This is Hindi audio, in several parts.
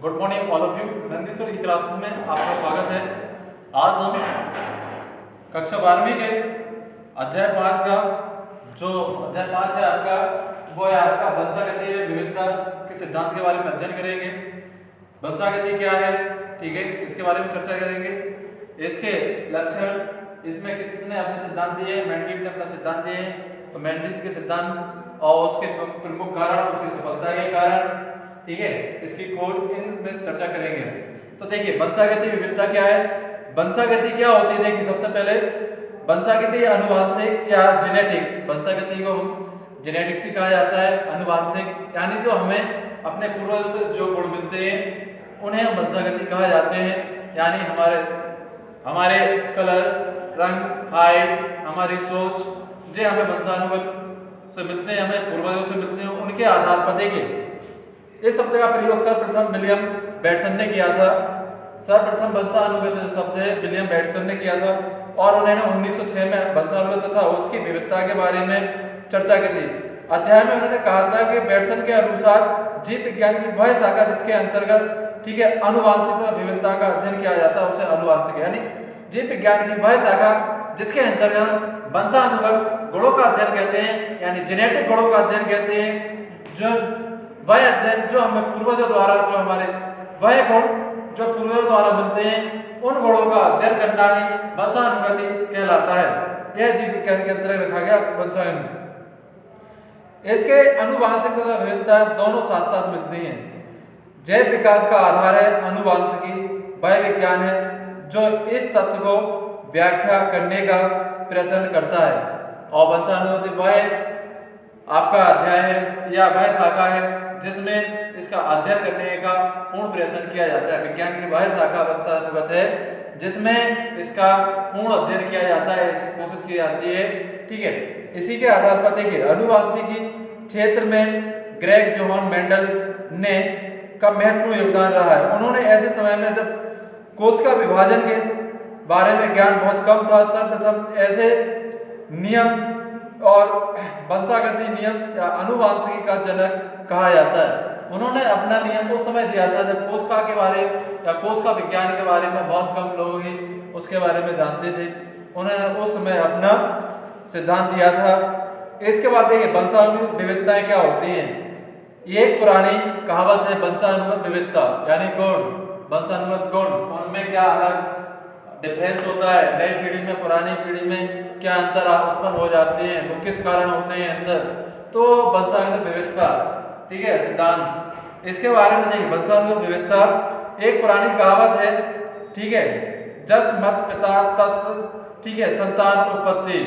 Good morning all of you. Nandishwar की क्लासेस में आपका स्वागत है। आज हम कक्षा 12वीं के अध्याय 5 का जो अध्याय 5 है आपका, वो है आपका वंशागति विविधता के सिद्धांत के बारे में अध्ययन करेंगे। वंशागति क्या है, ठीक है, इसके बारे में चर्चा करेंगे। इसके लक्षण, इसमें किस किसने अपने सिद्धांत दिए, मेंडलीव ने अपना सिद्धांत दिए, तो मेंडलीव के सिद्धांत और उसके प्रमुख कारण, उसकी सफलता के कारण, ठीक है, इसकी खोज इनमें चर्चा करेंगे। तो देखिए वंशागति विविधता क्या है, वंशागति क्या होती है। देखिए सबसे पहले वंशागति आनुवंशिक या जेनेटिक्स, वंशागति को हम जेनेटिक्स भी कहा जाता है, आनुवंशिक यानी जो हमें अपने पूर्वजों से जो गुण मिलते हैं उन्हें हम वंशागति कहा जाते हैं। यानी हमारे कलर, रंग, हाइट, हमारी सोच, जो हमें वंशानुगत से मिलते हैं, हमें पूर्वजों से मिलते हैं, उनके आधार पर देखिए इस शब्द का प्रयोग सर्वप्रथम विलियम बेटसन ने किया था। सर्वप्रथम वंशानुगत शब्द है विलियम बेटसन ने किया था और उन्होंने 1906 में वंशानुगत तथा उसकी विविधता के बारे में चर्चा की थी। अध्याय में उन्होंने कहा था कि बेटसन के अनुसार जीव विज्ञान की वह शाखा जिसके अंतर्गत, ठीक है, आनुवंशिक तथा विविधता का अध्ययन किया जाता है उसे आनुवंशिक, यानी जीव विज्ञान की वह शाखा जिसके अंतर्गत वंशानुगत गुणों का अध्ययन कहते हैं, यानी जेनेटिक गुणों का अध्ययन कहते हैं। जो वह अध्ययन जो हमें पूर्वजों द्वारा, जो हमारे वह गुण जो पूर्वजों द्वारा मिलते हैं, उन गुणों का अध्ययन करना ही वंशानुगति कहलाता है। यह जीव विज्ञान के अंतर्गत रखा गया वंशानुगति। इसके आनुवंशिक तथा विविधता दोनों साथ साथ मिलती हैं। जैव विकास का आधार है आनुवंशिकी, वह विज्ञान है जो इस तत्व को व्याख्या करने का प्रयत्न करता है, और वंशानुगति वह आपका अध्याय है या वह शाखा है जिसमें इसका अध्ययन करने का पूर्ण प्रयत्न किया जाता है। विज्ञान की वह शाखा वंशानुगत है जिसमें इसका पूर्ण अध्ययन किया जाता है, इसकी कोशिश की जाती है, ठीक है। इसी के आधार पर देखिए आनुवंशिकी क्षेत्र में ग्रेग जोहान मेंडल ने का महत्वपूर्ण योगदान रहा है। उन्होंने ऐसे समय में जब कोशिका विभाजन के बारे में ज्ञान बहुत कम था, सर्वप्रथम ऐसे नियम और वंशागति नियम या आनुवंशिकी का जनक कहा जाता है। उन्होंने अपना नियम उस समय दिया था जब कोशिका के बारे या कोशिका विज्ञान के बारे में बहुत कम लोग ही उसके बारे में जानते थे। उन्होंने उस समय अपना सिद्धांत दिया था। इसके बाद देखिए वंशानुगत विविधताएं क्या होती हैं। ये एक पुरानी कहावत है, वंशानुगत विविधता यानी गुण, वंशानुगत गुण, उनमें क्या अलग डिफरेंस होता है, नई पीढ़ी में पुरानी पीढ़ी में क्या अंतर उत्पन्न हो जाते हैं, वो किस कारण होते हैं अंतर, तो वंशानुगत विविधता, ठीक है, सिद्धांत। इसके बारे में देखिए वंशानुगत विविधता एक पुरानी कहावत है, ठीक है, जस मत पिता तस, ठीक है, संतान उत्पत्ति,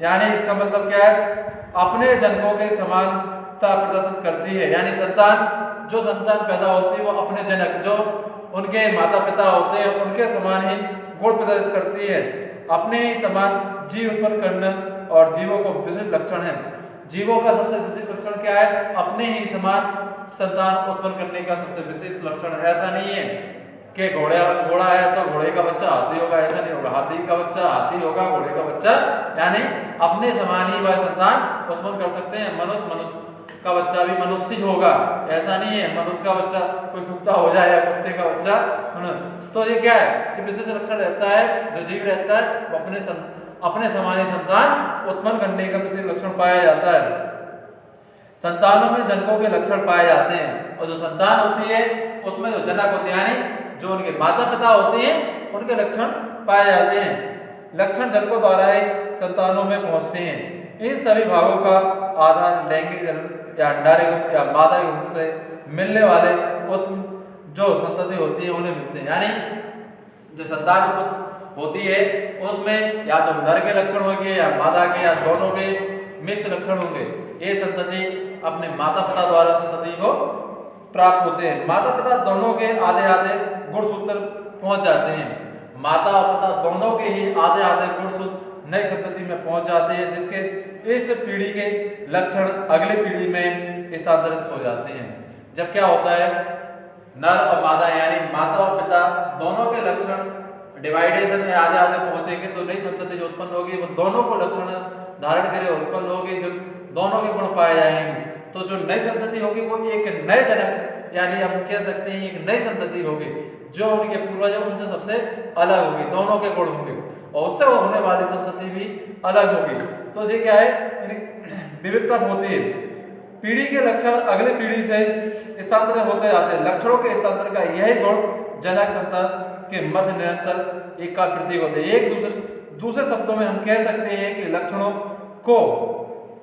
यानी इसका मतलब क्या है, अपने जनकों के समानता प्रदर्शित करती है। यानी जो संतान पैदा होती है वो अपने जनक, जो उनके माता पिता होते हैं, उनके समान ही गुण प्रदर्शित करती है। अपने ही समान जीव उत्पन्न करना और जीवों को विशिष्ट लक्षण है। जीवों का सबसे विशिष्ट लक्षण क्या है, अपने ही समान संतान उत्पन्न करने का सबसे विशिष्ट लक्षण। ऐसा नहीं है कि घोड़ा है तो घोड़े का बच्चा हाथी होगा, ऐसा नहीं होगा, हाथी का बच्चा हाथी होगा, घोड़े का बच्चा, यानी अपने समान ही वह संतान उत्पन्न कर सकते हैं। मनुष्य का बच्चा भी मनुष्य ही होगा, ऐसा नहीं है मनुष्य का बच्चा कोई कुत्ता हो जाए या कुत्ते का बच्चा। तो ये क्या है, जो विशेष लक्षण रहता है, जो जीव रहता है वो अपने समान ही संतान उत्पन्न करने का विशेष लक्षण पाया जाता है। संतानों में जनकों के लक्षण पाए जाते हैं, और जो संतान होती है उसमें जो जनक होते हैं, यानी जो उनके माता पिता होते हैं, उनके लक्षण पाए जाते हैं। लक्षण जनकों द्वारा ही संतानों में पहुंचते हैं। इन सभी भागों का आधार लैंगिक या अंडारिक या मादा युग्म से मिलने वाले जो संतति होती है उन्हें मिलते हैं। यानी जो संतान उत्पन्न होती है उसमें या तो नर के लक्षण होंगे या मादा के या दोनों के मिक्स लक्षण होंगे। ये संतति अपने माता पिता द्वारा संतति को प्राप्त होते हैं। माता पिता दोनों के आधे आधे गुणसूत्र पहुंच जाते हैं। माता और पिता दोनों के ही आधे आधे गुणसूत्र नई संतति में पहुंच जाते हैं, जिसके इस पीढ़ी के लक्षण अगली पीढ़ी में स्थानांतरित हो जाते हैं। जब क्या होता है, नर और मादा यानी माता और पिता दोनों के लक्षण डिवाइडेशन में आधे आधे पहुंचेंगे तो नई संतति जो उत्पन्न होगी वो दोनों को लक्षण धारण करे उत्पन्न होगी। जो दोनों के गुण पाए जाएंगे। तो जो नई संतति होगी वो एक नए जनक, यानी हम कह सकते हैं एक नई संतति होगी जो उनके पूर्वज उनसे सबसे अलग होगी, दोनों के गुण होंगे और उससे होने वाली संतति भी अलग होगी। तो ये क्या है, विविधता होती है। पीढ़ी के लक्षण अगली पीढ़ी से स्थानांतरित होते जाते हैं। लक्षणों के स्थानांतरण का यही गुण जनक संतान के मध्य निरंतर एक का प्रतीक होते हैं। एक दूसरे शब्दों में हम कह सकते हैं कि लक्षणों को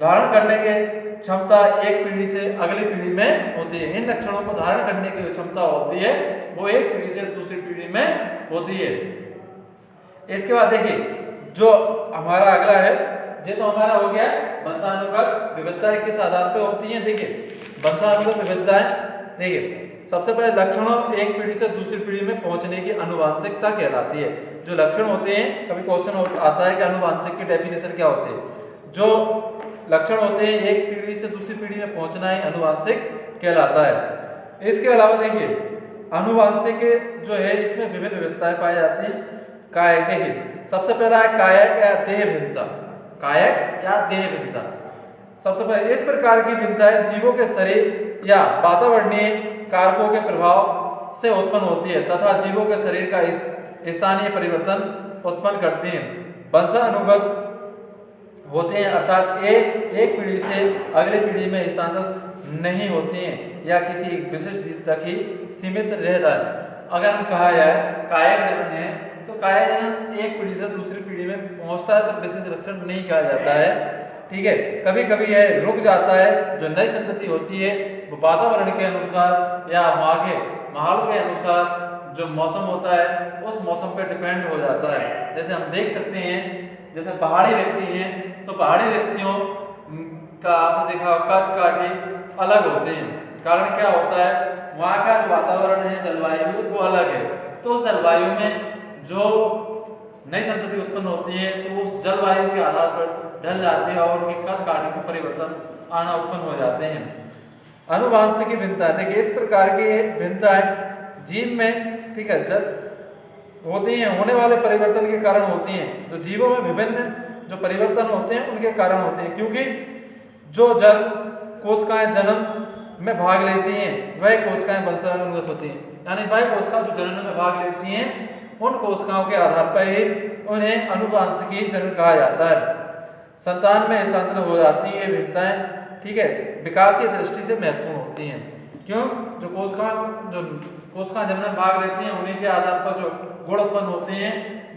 धारण करने के क्षमता एक पीढ़ी से अगली पीढ़ी में होती है। इन लक्षणों को धारण करने की क्षमता होती है वो एक पीढ़ी से दूसरी पीढ़ी में होती है। इसके बाद देखिए जो हमारा अगला है, ये तो हमारा हो गया वंशानुगत विविधताएं किस आधार पे होती हैं। देखिए वंशानुगत विविधताएं, देखिए सबसे पहले लक्षणों एक पीढ़ी से दूसरी पीढ़ी में पहुंचने की आनुवांशिकता कहलाती है। जो लक्षण होते हैं, कभी क्वेश्चन आता है कि आनुवांशिक की डेफिनेशन क्या होती है। जो लक्षण होते हैं एक पीढ़ी से दूसरी पीढ़ी में पहुंचना ही आनुवांशिक कहलाता है। इसके अलावा देखिए आनुवांशिक जो है इसमें विभिन्न विविधताएं पाई जाती हैं। कायक, देखिए सबसे पहला है कायक या देह भिन्नता। कायक या देह भिन्नता सबसे पहले इस प्रकार की भिन्नता है जीवों के शरीर या वातावरणीय कारकों के प्रभाव से उत्पन्न होती है तथा जीवों के शरीर का स्थानीय परिवर्तन उत्पन्न करती हैं। वंशानुगत होते हैं अर्थात एक पीढ़ी से अगली पीढ़ी में स्थानांतरित नहीं होते हैं या किसी विशिष्ट चीज तक ही सीमित रहता है। अगर हम कहा जाए कायक जनन है तो कायक जनन एक पीढ़ी से दूसरी पीढ़ी में पहुंचता है तो विशेष लक्षण नहीं कहा जाता है। ठीक है, कभी कभी यह रुक जाता है। जो नई संतति होती है वो वातावरण के अनुसार या माहौल के अनुसार जो मौसम होता है उस मौसम पे डिपेंड हो जाता है। जैसे हम देख सकते हैं, जैसे पहाड़ी व्यक्ति हैं तो पहाड़ी व्यक्तियों का आपने देखा कद काठी अलग होते हैं। कारण क्या होता है, वहाँ का जो वातावरण है जलवायु वो अलग है। तो उस जलवायु में जो नई संतति उत्पन्न होती है तो उस जलवायु के आधार पर ढल जाती है और उनके कद काठी में परिवर्तन आना उत्पन्न हो जाते हैं। आनुवांशिक भिन्नता, देखिए इस प्रकार की भिन्नताएं जीव में, ठीक है, होती हैं, होने वाले परिवर्तन के कारण होती हैं। तो जीवों में विभिन्न जो परिवर्तन होते हैं उनके कारण होते हैं, क्योंकि जो जल कोशिकाएं जन्म में भाग लेती हैं वह कोशिकाएं वंशानुगत होती हैं। यानी वह कोशिकाएं जो जन्म में भाग लेती हैं उन कोशिकाओं के आधार पर ही उन्हें आनुवांशिक जनन कहा जाता है। संतान में स्थानांतरित हो जाती है भिन्नताएं, ठीक है, विकासीय दृष्टि से महत्वपूर्ण होती हैं। क्यों, जो कोशिकाएं जन्म में भाग लेती हैं उन्हीं के आधार पर जो गुण उत्पन्न होते हैं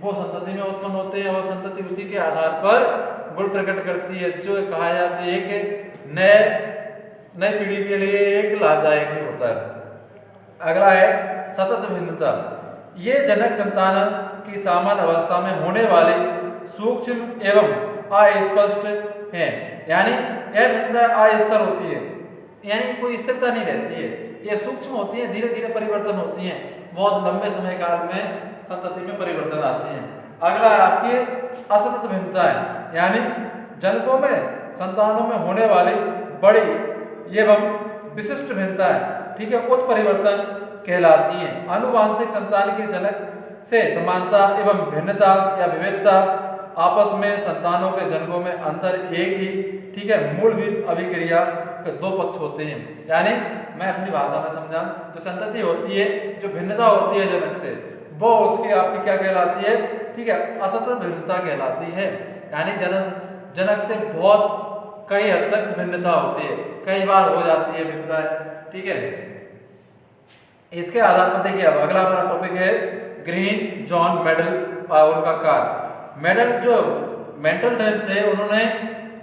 वो संतति में उत्पन्न होते हैं और संतति उसी के आधार पर गुण प्रकट करती है, जो कहा जाता है कि नए पीढ़ी के लिए एक लाभदायक भी होता है। अगला है सतत भिन्नता। ये जनक संतान की सामान्य अवस्था में होने वाली सूक्ष्म एवं अस्पष्ट है। यानी यह भिन्नता अस्थिर होती है, यानी कोई स्थिरता नहीं रहती है। ये सूक्ष्म होती है, धीरे धीरे परिवर्तन होती हैं, बहुत लंबे समय काल में संतति में परिवर्तन आते हैं। अगला है आपकी असतत भिन्नता है, यानी जनकों में संतानों में होने वाली बड़ी एवं विशिष्ट भिन्नता है, ठीक है, उत्परिवर्तन कहलाती हैं। आनुवांशिक संतान के जनक से समानता एवं भिन्नता या विविधता आपस में संतानों के जनकों में अंतर एक ही, ठीक है, मूलभूत अभिक्रिया के दो पक्ष होते हैं। यानी मैं अपनी भाषा में समझा, जो संतति होती है, जो भिन्नता होती है जनक से, वो उसकी आपकी क्या कहलाती है, ठीक है, असतत भिन्नता कहलाती है। यानी जनक से बहुत कई हद तक भिन्नता होती है, कई बार हो जाती है भिन्नता, ठीक है। इसके आधार पर देखिए अब अगला हमारा टॉपिक है ग्रीन जॉन मेडल और उनका कार्य। मेडल जो मेंटल थे, उन्होंने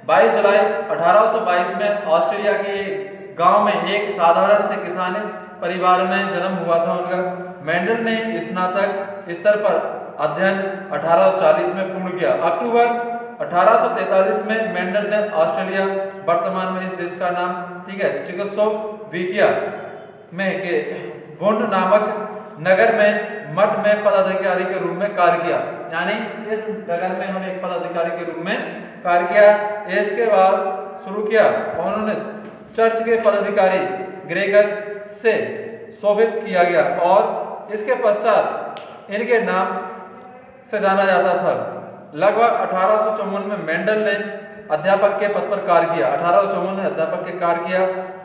22 जुलाई 1822 में ऑस्ट्रेलिया के गांव में एक साधारण से किसान परिवार में जन्म हुआ था उनका। मेंडल ने स्नातक स्तर पर अध्ययन 1840 में पूर्ण किया। अक्टूबर 1843 में मेंडल ने ऑस्ट्रेलिया, वर्तमान में इस देश का नाम, ठीक है, चेकोस्लोवाकिया में के बुंड नामक नगर में मठ में पदाधिकारी के रूप में कार्य किया। यानी इस नगर में इन्होंने एक पदाधिकारी के रूप में कार्य किया। इसके बाद शुरू किया और उन्होंने चर्च के पदाधिकारी ग्रेगर से शोभित किया गया और इसके पश्चात इनके नाम से जाना जाता था। लगभग 1854 में मेंडल ने अध्यापक के पद पर कार्य किया। 1854 में अध्यापक के कार्य किया।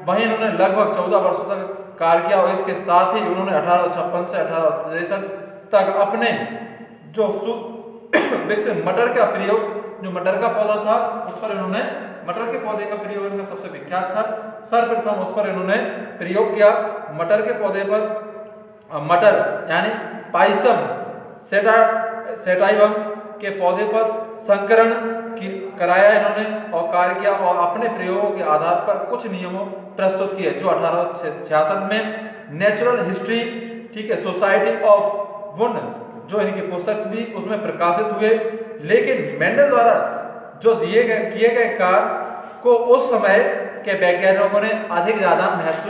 वहीं इन्होंने लगभग 14 वर्षों तक कार्य किया और इसके साथ ही उन्होंने 1856 से 1863 तक अपने जो विकसित मटर का प्रयोग, जो मटर का पौधा था उस पर इन्होंने, मटर के पौधे का प्रयोग इनका सबसे विख्यात था, सर्वप्रथम उस पर इन्होंने प्रयोग किया। मटर के पौधे पर, मटर यानी पाइसम सेटाइवम के पौधे पर संकरण कराया इन्होंने और कार्य किया और अपने प्रयोगों के आधार पर कुछ नियमों प्रस्तुत किए जो 1866 में नेचुरल हिस्ट्री, ठीक है, सोसाइटी ऑफ वुन, जो इनकी पुस्तक भी उसमें प्रकाशित हुए। लेकिन मेंडल द्वारा जो किए गए कार्य को उस समय के वैज्ञानिकों ने अधिक ज्यादा महत्व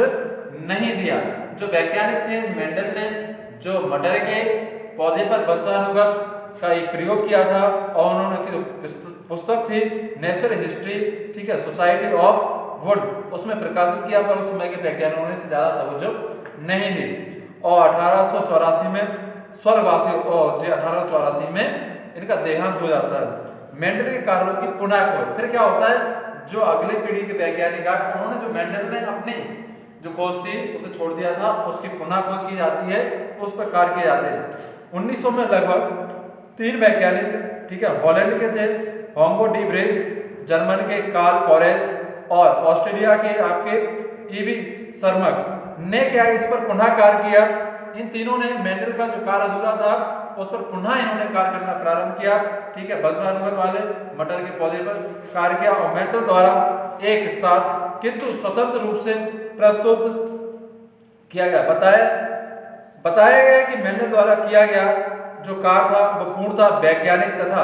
नहीं दिया। जो वैज्ञानिक थे, मेंडल ने जो मटर के पौधे पर वंशानुगत का एक प्रयोग किया था और उन्होंने पुस्तक थी नेचुरल हिस्ट्री, ठीक है, सोसाइटी ऑफ वुड, उसमें प्रकाशित किया, पर उस समय के वैज्ञानिकों ने ज्यादा तवज्जो नहीं दी। और 1884 में स्वर्गवासी, और 1884 में इनका देहांत हो जाता है। मेंडल के कार्यों की पुनः खोज, फिर क्या होता है, जो अगले पीढ़ी के वैज्ञानिक आए उन्होंने, जो मेंडल ने अपनी जो खोज थी उसे छोड़ दिया था, उसकी पुनः खोज की जाती है, उस पर कार्य किए जाते हैं। 1900 में लगभग 3 वैज्ञानिक, ठीक है, हॉलैंड के थे होंगो डी व्रेज, जर्मन के कार्ल कोरेस और ऑस्ट्रेलिया के आपके ईवी सर्मक ने क्या इस पर पुनः कार्य किया। इन तीनों ने मेंडल का जो कार्य अधूरा था उस पर पुनः इन्होंने कार्य करना प्रारंभ किया, ठीक है, वंशानुगत वाले मटर के पौधे पर कार्य किया और मेंडल द्वारा एक साथ किंतु स्वतंत्र रूप से प्रस्तुत किया गया। बताया गया कि मेंडल द्वारा किया गया जो कार्य था वह पूर्णतः वैज्ञानिक तथा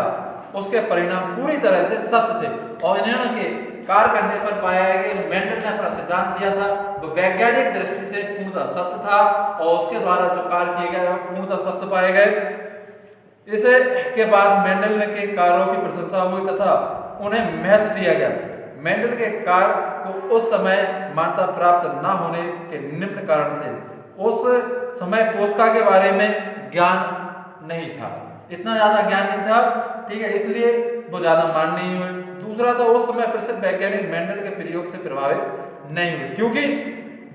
उसके परिणाम पूरी तरह से सत्य थे और इन्होंने के कार्य करने पर पाया है कि मेंडल ने अपना सिद्धांत दिया था वो वैज्ञानिक दृष्टि से पूर्णतः सत्य था और उसके द्वारा जो कार्य किए गए वो पूर्णतः सत्य पाए गए। इसे के बाद मेंडल के कार्यों की प्रशंसा हुई तथा उन्हें महत्व दिया गया। मेंडल के कार्य को उस समय मान्यता प्राप्त न होने के निम्न कारण थे। उस समय कोशिका के बारे में ज्ञान नहीं था, इतना ज्यादा ज्ञान नहीं था, ठीक है, इसलिए वो ज्यादा मान नहीं हुए। दूसरा था उस समय प्रसिद्ध वैज्ञानिक मेंडल के प्रयोग से प्रभावित नहीं हुए क्योंकि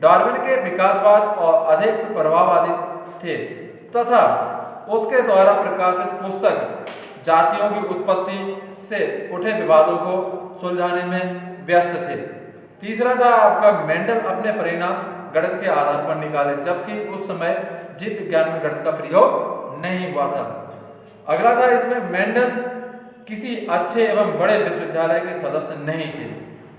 डार्विन के विकासवाद और अधिक प्रभाववादी थे तथा उसके द्वारा प्रकाशित पुस्तक जातियों की उत्पत्ति से उठे विवादों को सुलझाने में व्यस्त थे। तीसरा था आपका मेंडल अपने परिणाम गणित के आधार पर निकाले जबकि उस समय जीव विज्ञान में गणित का प्रयोग नहीं हुआ था। अगला था इसमें मेंडल किसी अच्छे एवं बड़े विश्वविद्यालय के सदस्य नहीं थे,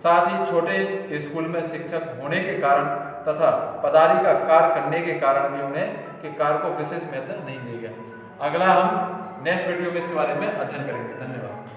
साथ ही छोटे स्कूल में शिक्षक होने के कारण तथा पदारी का कार्य करने के कारण भी उन्हें के कार्य को विशेष महत्व नहीं दिया गया। अगला हम नेक्स्ट वीडियो में इसके बारे में अध्ययन करेंगे। धन्यवाद।